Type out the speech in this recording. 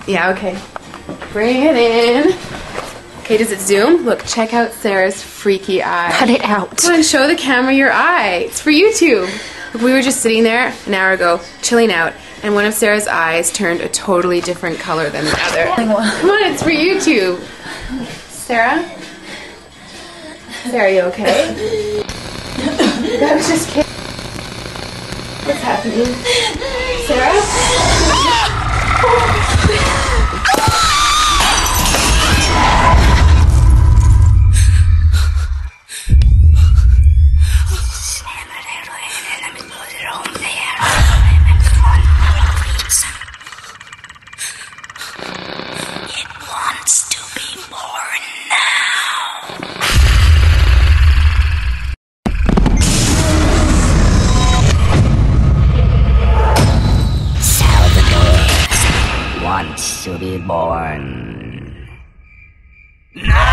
Yeah, okay. Bring it in. Okay, does it zoom? Look, check out Sarah's freaky eye. Cut it out. Come on, show the camera your eye. It's for YouTube. Look, we were just sitting there an hour ago, chilling out, and one of Sarah's eyes turned a totally different color than the other. Come on, it's for YouTube. Sarah? Sarah, are you okay? That was just kidding. What's happening? Sarah? It wants to be born now. Salvador wants to be born. No!